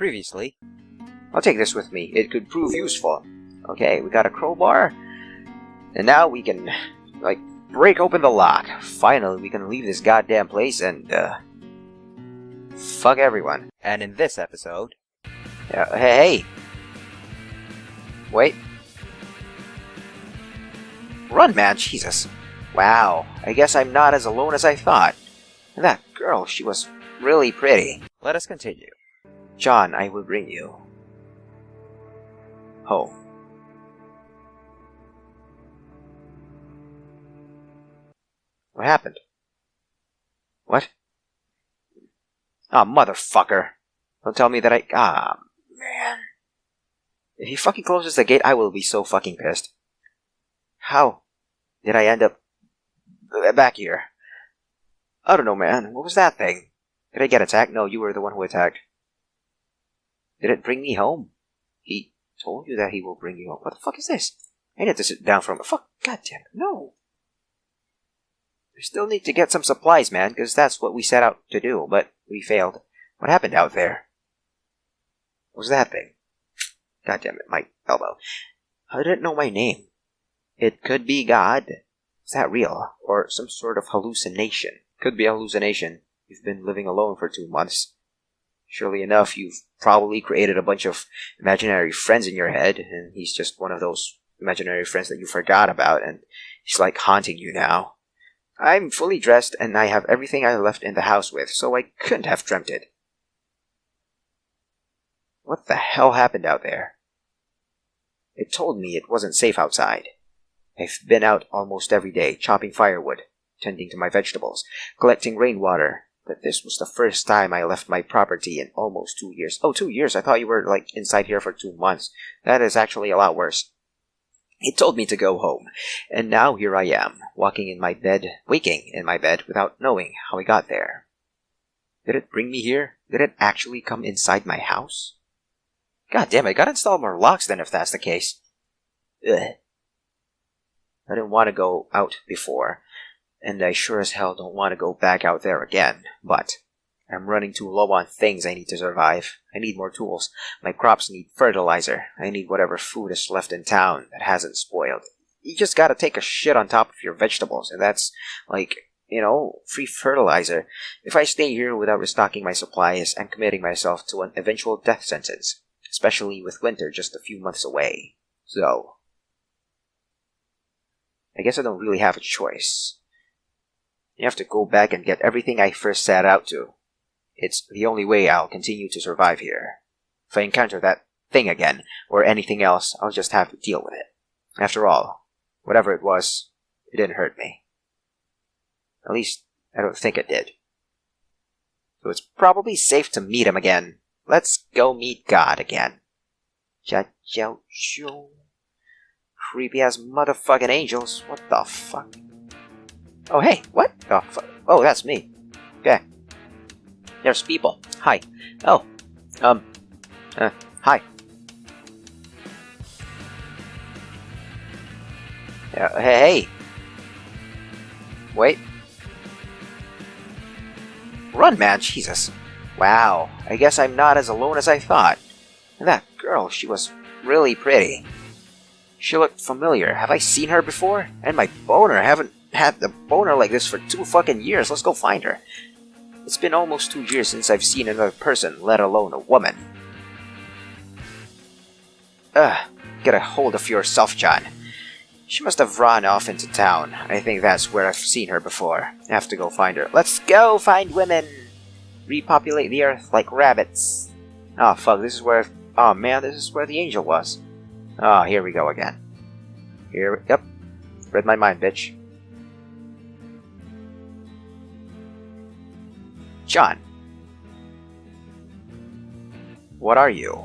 Previously, I'll take this with me. It could prove useful. Okay, we got a crowbar. And now we can, break open the lock. Finally, we can leave this goddamn place and, fuck everyone. And in this episode... hey! Wait. Run, man, Jesus. Wow, I guess I'm not as alone as I thought. And that girl, she was really pretty. Let us continue. John, I will bring you home. What happened? What? Ah, motherfucker. Don't tell me that man. If he fucking closes the gate, I will be so fucking pissed. How did I end up back here? I don't know, man. What was that thing? Did I get attacked? No, you were the one who attacked. Did it bring me home? He told you that he will bring you home. What the fuck is this? I need to sit down from... Fuck, goddamn, no. We still need to get some supplies, man, because that's what we set out to do, but we failed. What happened out there? What was that thing? God damn it, my elbow. How did it know my name? It could be God. Is that real? Or some sort of hallucination? Could be a hallucination. You've been living alone for 2 months. Surely enough, you've probably created a bunch of imaginary friends in your head, and he's just one of those imaginary friends that you forgot about, and he's like haunting you now. I'm fully dressed, and I have everything I left in the house with, so I couldn't have dreamt it. What the hell happened out there? It told me it wasn't safe outside. I've been out almost every day, chopping firewood, tending to my vegetables, collecting rainwater, but this was the first time I left my property in almost 2 years. Oh, 2 years? I thought you were, inside here for 2 months. That is actually a lot worse. It told me to go home, and now here I am, waking in my bed without knowing how I got there. Did it bring me here? Did it actually come inside my house? God damn, I gotta install more locks then if that's the case. Ugh. I didn't want to go out before, and I sure as hell don't want to go back out there again, but I'm running too low on things I need to survive. I need more tools. My crops need fertilizer. I need whatever food is left in town that hasn't spoiled. You just gotta take a shit on top of your vegetables, and that's, free fertilizer. If I stay here without restocking my supplies, I'm committing myself to an eventual death sentence, especially with winter just a few months away. So, I guess I don't really have a choice. You have to go back and get everything I first set out to. It's the only way I'll continue to survive here. If I encounter that thing again, or anything else, I'll just have to deal with it. After all, whatever it was, it didn't hurt me. At least, I don't think it did. So it's probably safe to meet him again. Let's go meet God again. Cha-chow-choo. Creepy ass motherfucking angels. What the fuck? Oh, hey, what the fuck? Oh, that's me. Okay. There's people. Hi. Oh. Hi. Hey. Wait. Run, man, Jesus. Wow, I guess I'm not as alone as I thought. And that girl, she was really pretty. She looked familiar. Have I seen her before? And my boner, I haven't had the boner like this for 2 fucking years. Let's go find her. It's been almost 2 years since I've seen another person, let alone a woman. Get a hold of yourself, John. She must have run off into town. I think that's where I've seen her before. I have to go find her. Let's go find women! Repopulate the earth like rabbits. Oh, fuck, this is where... Oh, man, this is where the angel was. Oh, here we go again. Yep. Read my mind, bitch. John. What are you?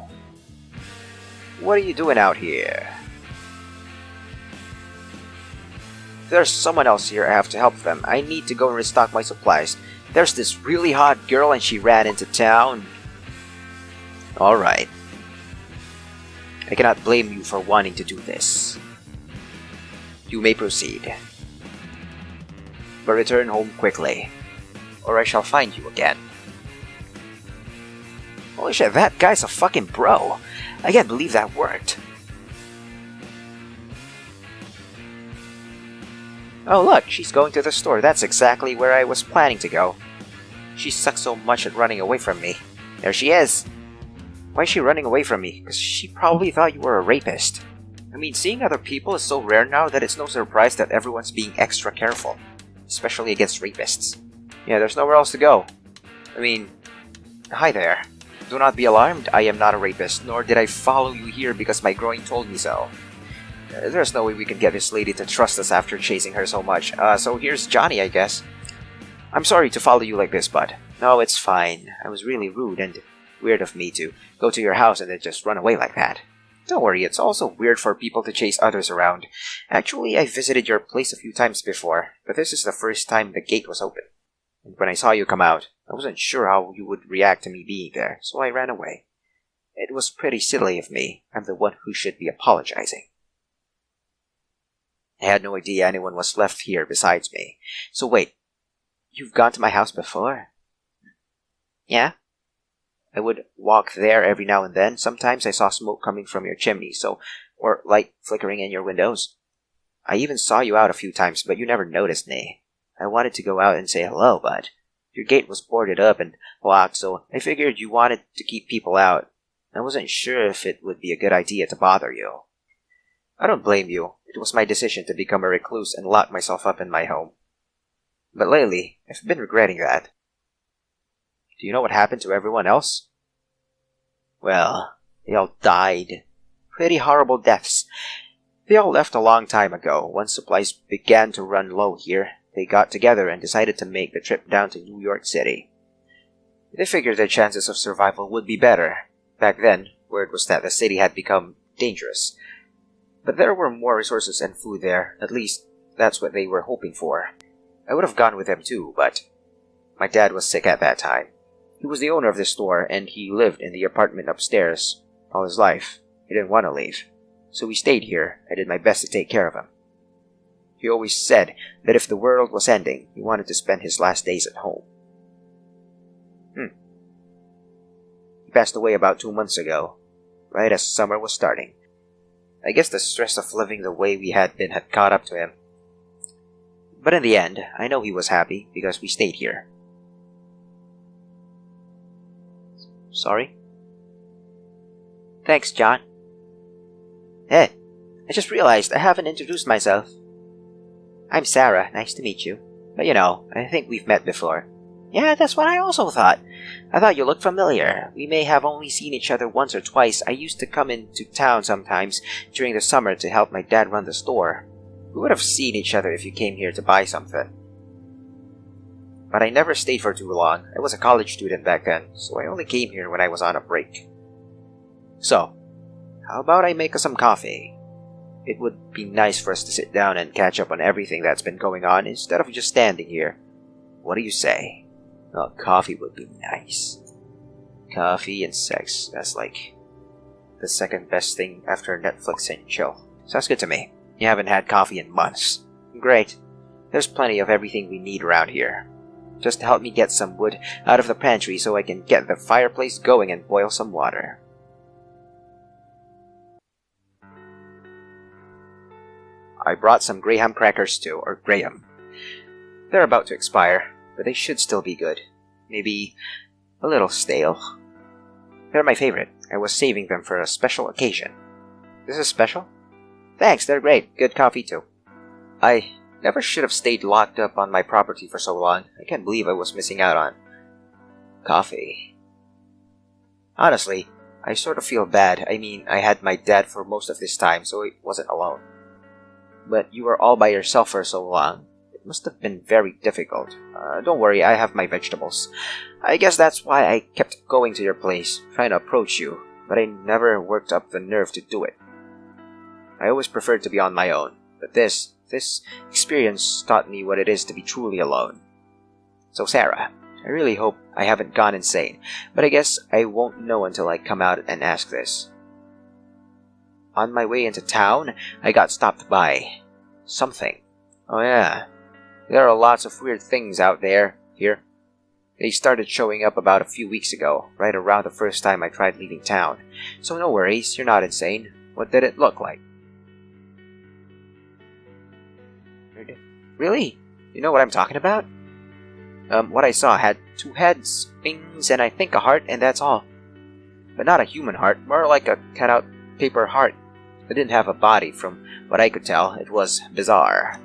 What are you doing out here? If there's someone else here, I have to help them. I need to go and restock my supplies. There's this really hot girl and she ran into town. Alright. I cannot blame you for wanting to do this. You may proceed. But return home quickly, or I shall find you again. Holy shit, that guy's a fucking bro. I can't believe that worked. Oh look, she's going to the store. That's exactly where I was planning to go. She sucks so much at running away from me. There she is. Why is she running away from me? Because she probably thought you were a rapist. I mean, seeing other people is so rare now that it's no surprise that everyone's being extra careful. Especially against rapists. Yeah, there's nowhere else to go. I mean, hi there. Do not be alarmed, I am not a rapist, nor did I follow you here because my groin told me so. There's no way we can get this lady to trust us after chasing her so much, so here's Johnny, I guess. I'm sorry to follow you like this, bud. No, it's fine. I was really rude and weird of me to go to your house and then just run away like that. Don't worry, it's also weird for people to chase others around. Actually, I visited your place a few times before, but this is the first time the gate was open. And when I saw you come out, I wasn't sure how you would react to me being there, so I ran away. It was pretty silly of me. I'm the one who should be apologizing. I had no idea anyone was left here besides me. So wait, you've gone to my house before? Yeah? I would walk there every now and then. Sometimes I saw smoke coming from your chimney, or light flickering in your windows. I even saw you out a few times, but you never noticed me. I wanted to go out and say hello, but your gate was boarded up and locked, so I figured you wanted to keep people out. I wasn't sure if it would be a good idea to bother you. I don't blame you. It was my decision to become a recluse and lock myself up in my home. But lately, I've been regretting that. Do you know what happened to everyone else? Well, they all died. Pretty horrible deaths. They all left a long time ago. Once supplies began to run low here, they got together and decided to make the trip down to New York City. They figured their chances of survival would be better. Back then, word was that the city had become dangerous. But there were more resources and food there. At least, that's what they were hoping for. I would have gone with them too, but my dad was sick at that time. He was the owner of the store, and he lived in the apartment upstairs all his life. He didn't want to leave. So we stayed here. I did my best to take care of him. He always said that if the world was ending, he wanted to spend his last days at home. He passed away about 2 months ago, right as summer was starting. I guess the stress of living the way we had been had caught up to him. But in the end, I know he was happy because we stayed here. Sorry? Thanks, John. Hey, I just realized I haven't introduced myself. I'm Sarah, nice to meet you. But I think we've met before. Yeah, that's what I also thought. I thought you looked familiar. We may have only seen each other once or twice. I used to come into town sometimes during the summer to help my dad run the store. We would have seen each other if you came here to buy something. But I never stayed for too long. I was a college student back then, so I only came here when I was on a break. So, how about I make us some coffee? It would be nice for us to sit down and catch up on everything that's been going on instead of just standing here. What do you say? Oh, coffee would be nice. Coffee and sex, that's like the second best thing after Netflix and chill. Sounds good to me. You haven't had coffee in months. Great. There's plenty of everything we need around here. Just help me get some wood out of the pantry so I can get the fireplace going and boil some water. I brought some Graham crackers too, or Graham. They're about to expire, but they should still be good. Maybe a little stale. They're my favorite. I was saving them for a special occasion. This is special? Thanks, they're great. Good coffee too. I never should have stayed locked up on my property for so long. I can't believe I was missing out on coffee. Honestly, I sort of feel bad. I mean, I had my dad for most of this time, so I wasn't alone. But you were all by yourself for so long. It must have been very difficult. Don't worry, I have my vegetables. I guess that's why I kept going to your place, trying to approach you, but I never worked up the nerve to do it. I always preferred to be on my own, but this experience taught me what it is to be truly alone. So Sarah, I really hope I haven't gone insane, but I guess I won't know until I come out and ask this. On my way into town, I got stopped by something. Oh yeah, there are lots of weird things out there, here. They started showing up about a few weeks ago, right around the first time I tried leaving town. So no worries, you're not insane. What did it look like? Really? You know what I'm talking about? What I saw had 2 heads, wings, and I think a heart, and that's all. But not a human heart, more like a cut-out paper heart. It didn't have a body, from what I could tell. It was bizarre.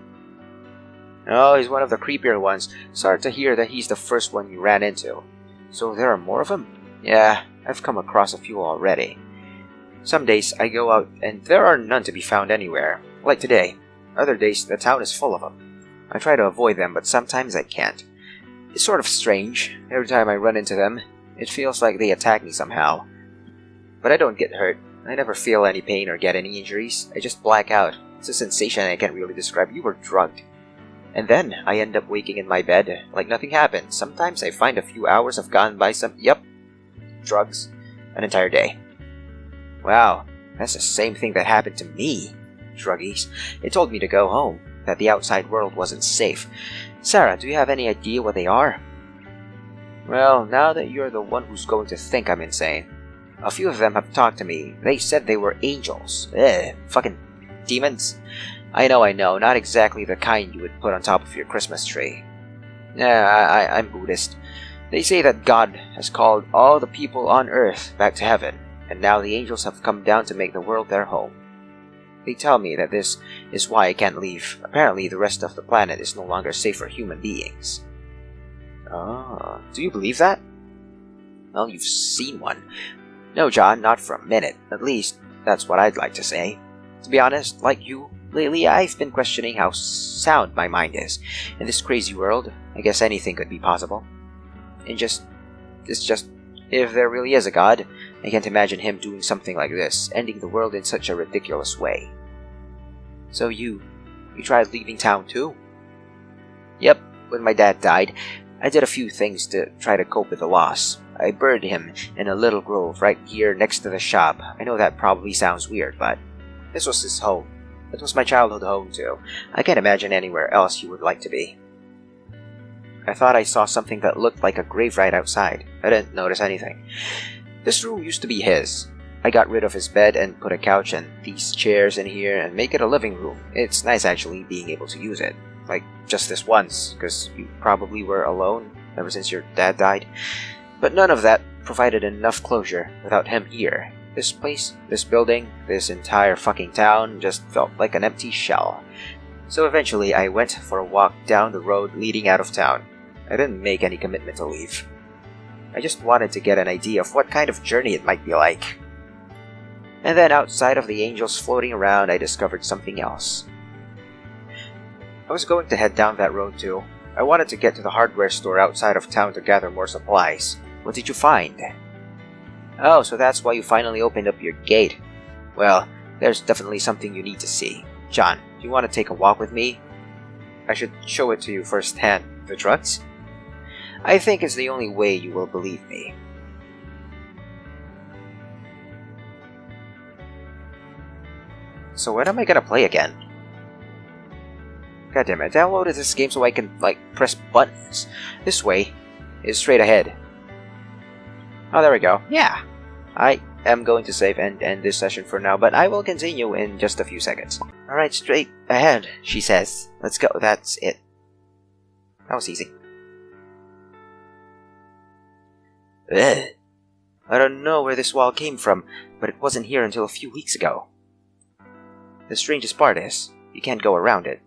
Oh, he's one of the creepier ones. Sorry to hear that he's the first one you ran into. So there are more of them? Yeah, I've come across a few already. Some days I go out and there are none to be found anywhere, like today. Other days the town is full of them. I try to avoid them, but sometimes I can't. It's sort of strange. Every time I run into them, it feels like they attack me somehow. But I don't get hurt. I never feel any pain or get any injuries. I just black out. It's a sensation I can't really describe. You were drugged. And then I end up waking in my bed like nothing happened. Sometimes I find a few hours have gone by drugs. An entire day. Wow, that's the same thing that happened to me. Druggies. It told me to go home, that the outside world wasn't safe. Sarah, do you have any idea what they are? Well, now that you're the one who's going to think I'm insane. A few of them have talked to me. They said they were angels. Fucking demons. I know, not exactly the kind you would put on top of your Christmas tree. I'm Buddhist. They say that God has called all the people on earth back to heaven, and now the angels have come down to make the world their home. They tell me that this is why I can't leave. Apparently the rest of the planet is no longer safe for human beings. Oh, do you believe that? Well, you've seen one. No, John, not for a minute. At least, that's what I'd like to say. To be honest, like you, lately I've been questioning how sound my mind is. In this crazy world, I guess anything could be possible. If there really is a God, I can't imagine him doing something like this, ending the world in such a ridiculous way. So you tried leaving town too? Yep, when my dad died, I did a few things to try to cope with the loss. I buried him in a little grove right here next to the shop. I know that probably sounds weird, but this was his home. It was my childhood home too. I can't imagine anywhere else he would like to be. I thought I saw something that looked like a grave right outside. I didn't notice anything. This room used to be his. I got rid of his bed and put a couch and these chairs in here and make it a living room. It's nice actually being able to use it. Like just this once, because you probably were alone ever since your dad died. But none of that provided enough closure without him here. This place, this building, this entire fucking town just felt like an empty shell. So eventually I went for a walk down the road leading out of town. I didn't make any commitment to leave. I just wanted to get an idea of what kind of journey it might be like. And then outside of the angels floating around, I discovered something else. I was going to head down that road too. I wanted to get to the hardware store outside of town to gather more supplies. What did you find? Oh, so that's why you finally opened up your gate. Well, there's definitely something you need to see. John, do you want to take a walk with me? I should show it to you firsthand. The drugs? I think it's the only way you will believe me. So when am I gonna play again? God damn it, I downloaded this game so I can, press buttons. This way is straight ahead. Oh, there we go. Yeah. I am going to save and end this session for now, but I will continue in just a few seconds. Alright, straight ahead, she says. Let's go, that's it. That was easy. Ugh. I don't know where this wall came from, but it wasn't here until a few weeks ago. The strangest part is, you can't go around it.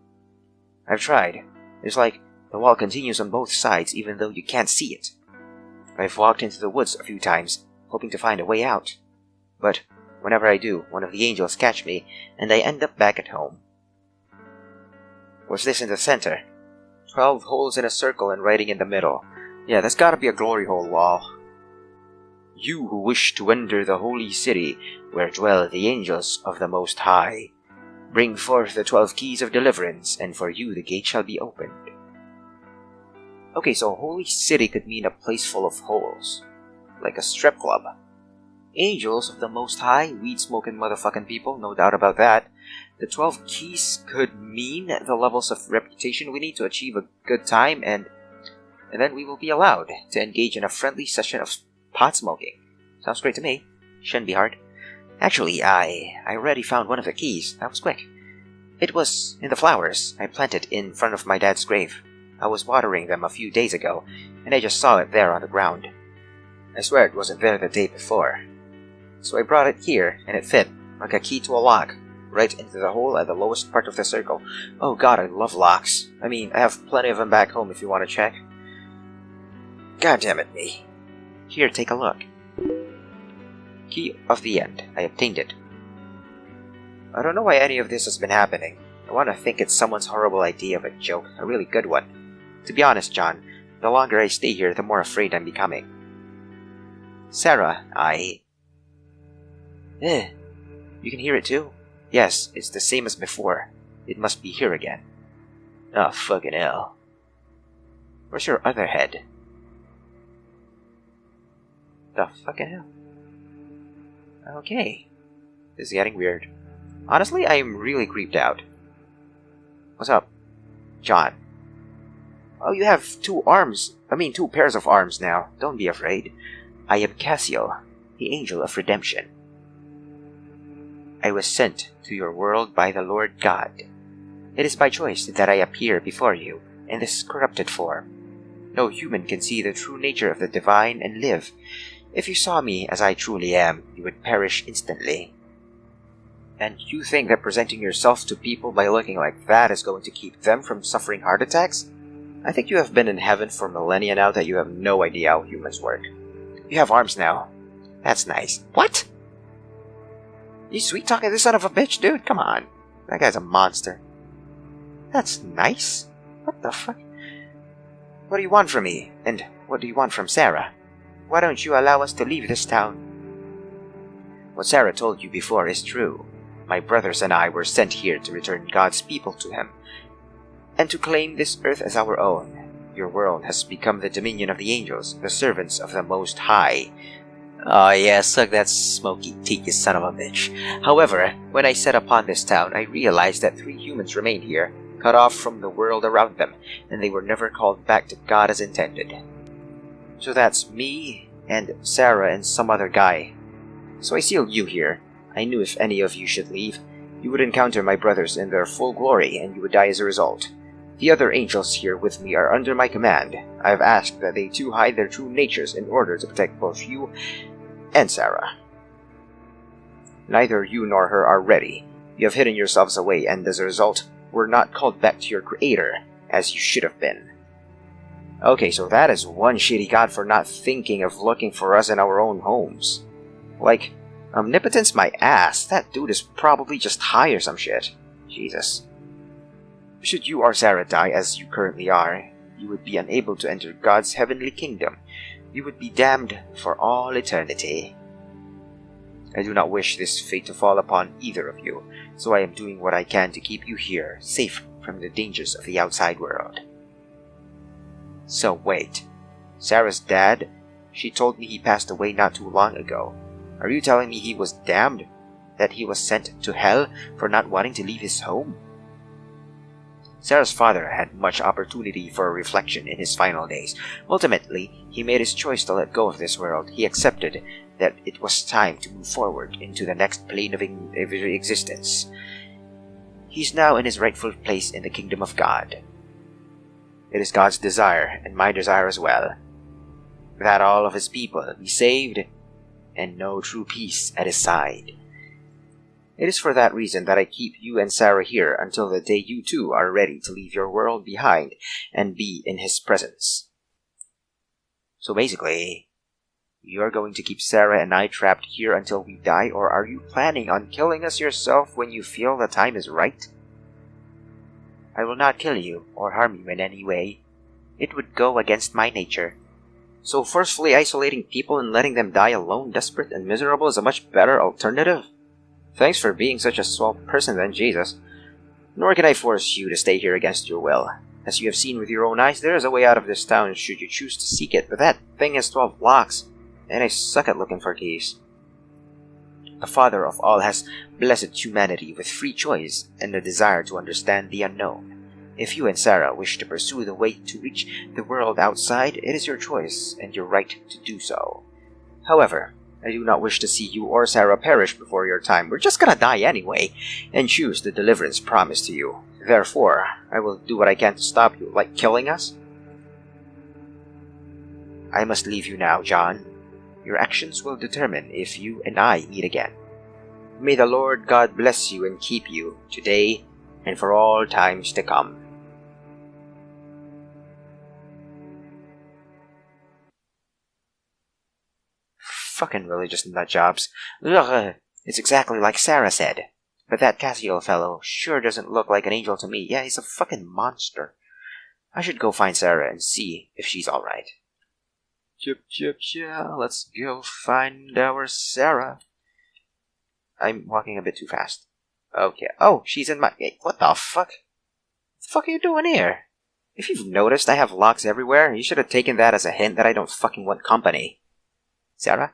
I've tried. It's like the wall continues on both sides even though you can't see it. I've walked into the woods a few times, hoping to find a way out. But whenever I do, one of the angels catch me, and I end up back at home. What's this in the center? 12 holes in a circle and writing in the middle. Yeah, that's gotta be a glory hole wall. You who wish to enter the holy city, where dwell the angels of the Most High, bring forth the 12 keys of deliverance, and for you the gate shall be opened. Okay, so holy city could mean a place full of holes. Like a strip club. Angels of the Most High, weed-smoking motherfucking people, no doubt about that. The 12 keys could mean the levels of reputation we need to achieve a good time, and and then we will be allowed to engage in a friendly session of pot smoking. Sounds great to me. Shouldn't be hard. Actually, I already found one of the keys. That was quick. It was in the flowers I planted in front of my dad's grave. I was watering them a few days ago, and I just saw it there on the ground. I swear it wasn't there the day before. So I brought it here, and it fit, like a key to a lock, right into the hole at the lowest part of the circle. Oh god, I love locks. I mean, I have plenty of them back home if you want to check. God damn it, me. Here, take a look. Key of the end. I obtained it. I don't know why any of this has been happening. I want to think it's someone's horrible idea of a joke, a really good one. To be honest, John, the longer I stay here, the more afraid I'm becoming. Sarah, you can hear it too? Yes, it's the same as before. It must be here again. Oh, fucking hell. Where's your other head? The fucking hell? Okay. This is getting weird. Honestly, I am really creeped out. What's up? John. Oh, you have two pairs of arms now. Don't be afraid. I am Cassiel, the angel of redemption. I was sent to your world by the Lord God. It is by choice that I appear before you in this corrupted form. No human can see the true nature of the divine and live. If you saw me as I truly am, you would perish instantly. And you think that presenting yourself to people by looking like that is going to keep them from suffering heart attacks? I think you have been in heaven for millennia now that you have no idea how humans work. You have arms now. That's nice. What? You sweet-talking this son of a bitch, dude? Come on. That guy's a monster. That's nice. What the fuck? What do you want from me? And what do you want from Sarah? Why don't you allow us to leave this town? What Sarah told you before is true. My brothers and I were sent here to return God's people to him, and to claim this earth as our own. Your world has become the dominion of the angels, the servants of the Most High. Oh yeah, suck that smoky teeth, you son of a bitch. However, when I set upon this town, I realized that 3 humans remained here, cut off from the world around them, and they were never called back to God as intended. So that's me, and Sarah, and some other guy. So I sealed you here. I knew if any of you should leave, you would encounter my brothers in their full glory, and you would die as a result. The other angels here with me are under my command. I have asked that they too hide their true natures in order to protect both you and Sarah. Neither you nor her are ready. You have hidden yourselves away, and as a result, were not called back to your creator, as you should have been. Okay, so that is one shitty god for not thinking of looking for us in our own homes. Like, omnipotence my ass, that dude is probably just high or some shit. Jesus. Should you or Sarah die as you currently are, you would be unable to enter God's heavenly kingdom. You would be damned for all eternity. I do not wish this fate to fall upon either of you, so I am doing what I can to keep you here, safe from the dangers of the outside world. So wait, Sarah's dad? She told me he passed away not too long ago. Are you telling me he was damned? That he was sent to hell for not wanting to leave his home? Sarah's father had much opportunity for reflection in his final days. Ultimately, he made his choice to let go of this world. He accepted that it was time to move forward into the next plane of existence. He's now in his rightful place in the kingdom of God. It is God's desire, and my desire as well, that all of his people be saved and know true peace at his side. It is for that reason that I keep you and Sarah here until the day you two are ready to leave your world behind and be in his presence. So basically, you are going to keep Sarah and I trapped here until we die, or are you planning on killing us yourself when you feel the time is right? I will not kill you or harm you in any way. It would go against my nature. So forcefully isolating people and letting them die alone, desperate and miserable, is a much better alternative? Thanks for being such a swell person then, Jesus. Nor can I force you to stay here against your will. As you have seen with your own eyes, there is a way out of this town should you choose to seek it, but that thing has 12 locks, and I suck at looking for keys. The Father of all has blessed humanity with free choice and a desire to understand the unknown. If you and Sarah wish to pursue the way to reach the world outside, it is your choice and your right to do so. However, I do not wish to see you or Sarah perish before your time. We're just gonna die anyway, and choose the deliverance promised to you. Therefore, I will do what I can to stop you, like killing us. I must leave you now, John. Your actions will determine if you and I meet again. May the Lord God bless you and keep you, today and for all times to come. Fucking religious nutjobs. Ugh, it's exactly like Sarah said. But that Cassiel fellow sure doesn't look like an angel to me. Yeah, he's a fucking monster. I should go find Sarah and see if she's alright. Chip, chip, yeah, let's go find our Sarah. I'm walking a bit too fast. Okay. Oh, she's in my... What the fuck? What the fuck are you doing here? If you've noticed, I have locks everywhere. You should have taken that as a hint that I don't fucking want company. Sarah?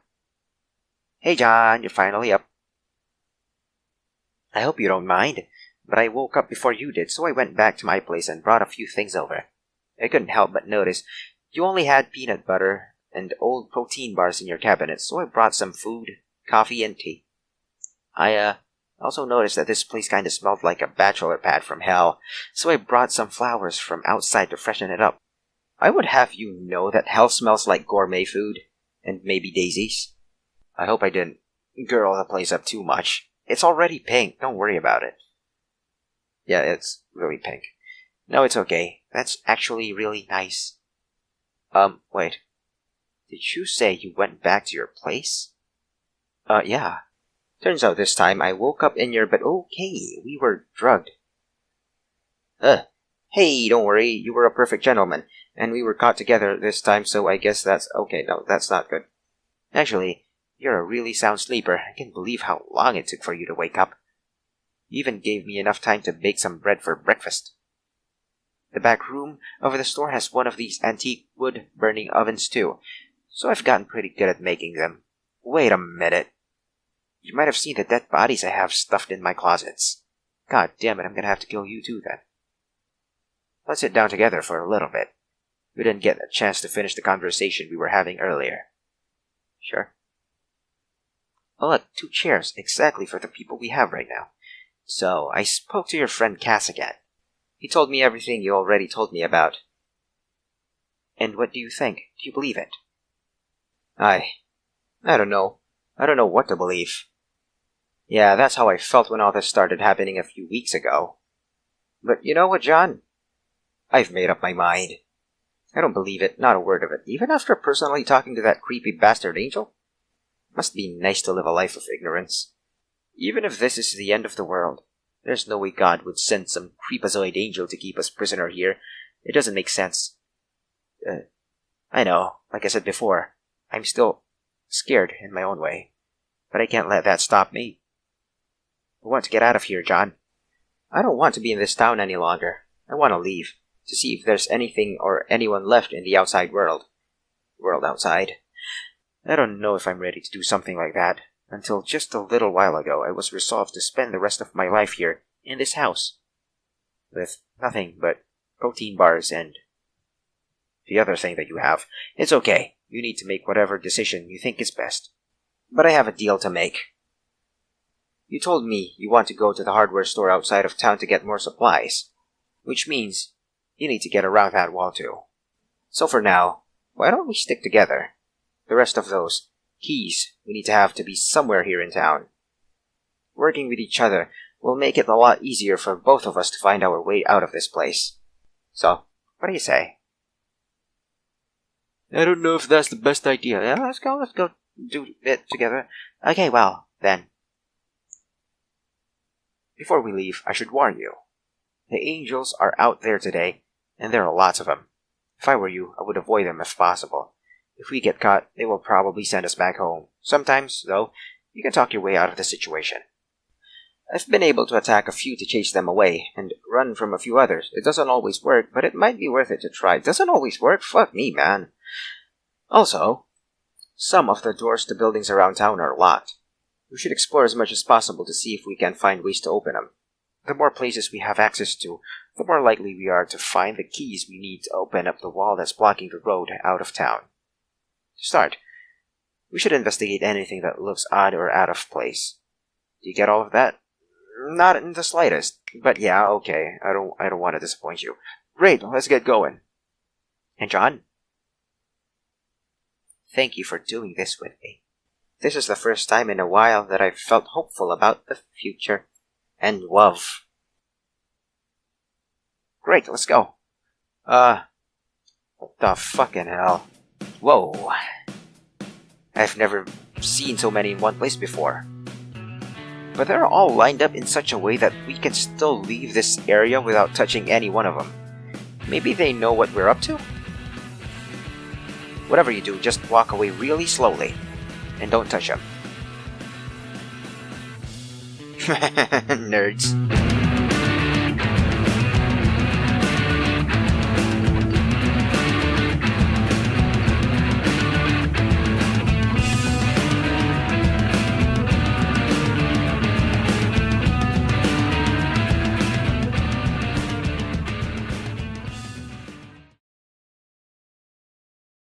Hey, John, you're finally up. I hope you don't mind, but I woke up before you did, so I went back to my place and brought a few things over. I couldn't help but notice you only had peanut butter and old protein bars in your cabinet, so I brought some food, coffee, and tea. I also noticed that this place kinda smelled like a bachelor pad from hell, so I brought some flowers from outside to freshen it up. I would have you know that hell smells like gourmet food, and maybe daisies. I hope I didn't girl the place up too much. It's already pink, don't worry about it. Yeah, it's really pink. No, it's okay. That's actually really nice. Wait. Did you say you went back to your place? Yeah. Turns out this time I woke up in your bed. Okay, we were drugged. Hey, don't worry, you were a perfect gentleman, and we were caught together this time, so I guess that's okay. No, that's not good. Actually, you're a really sound sleeper. I can't believe how long it took for you to wake up. You even gave me enough time to bake some bread for breakfast. The back room of the store has one of these antique wood-burning ovens too, so I've gotten pretty good at making them. Wait a minute. You might have seen the dead bodies I have stuffed in my closets. God damn it, I'm gonna have to kill you too then. Let's sit down together for a little bit. We didn't get a chance to finish the conversation we were having earlier. Sure. Oh look, 2 chairs, exactly for the people we have right now. So, I spoke to your friend Cass again. He told me everything you already told me about. And what do you think? Do you believe it? I don't know. I don't know what to believe. Yeah, that's how I felt when all this started happening a few weeks ago. But you know what, John? I've made up my mind. I don't believe it, not a word of it, even after personally talking to that creepy bastard angel. Must be nice to live a life of ignorance. Even if this is the end of the world, there's no way God would send some creepazoid angel to keep us prisoner here. It doesn't make sense. I know, like I said before, I'm still scared in my own way, but I can't let that stop me. I want to get out of here, John. I don't want to be in this town any longer. I want to leave, to see if there's anything or anyone left in the outside world. World outside. I don't know if I'm ready to do something like that. Until just a little while ago, I was resolved to spend the rest of my life here, in this house. With nothing but protein bars and the other thing that you have. It's okay. You need to make whatever decision you think is best. But I have a deal to make. You told me you want to go to the hardware store outside of town to get more supplies, which means you need to get around that wall too. So for now, why don't we stick together? The rest of those keys we need to be somewhere here in town. Working with each other will make it a lot easier for both of us to find our way out of this place. So, what do you say? I don't know if that's the best idea. Yeah, let's go do it together. Okay, well, then. Before we leave, I should warn you. The angels are out there today, and there are lots of them. If I were you, I would avoid them if possible. If we get caught, they will probably send us back home. Sometimes, though, you can talk your way out of the situation. I've been able to attack a few to chase them away, and run from a few others. It doesn't always work, but it might be worth it to try. It doesn't always work? Fuck me, man. Also, some of the doors to buildings around town are locked. We should explore as much as possible to see if we can find ways to open them. the more places we have access to, the more likely we are to find the keys we need to open up the wall that's blocking the road out of town. To start, we should investigate anything that looks odd or out of place. Do you get all of that? Not in the slightest. But yeah, okay. I don't want to disappoint you. Great, let's get going. And John? Thank you for doing this with me. This is the first time in a while that I've felt hopeful about the future. And love. Great, let's go. What the fucking hell? Whoa. I've never seen so many in one place before. But they're all lined up in such a way that we can still leave this area without touching any one of them. Maybe they know what we're up to? Whatever you do, just walk away really slowly. And don't touch them. Nerds.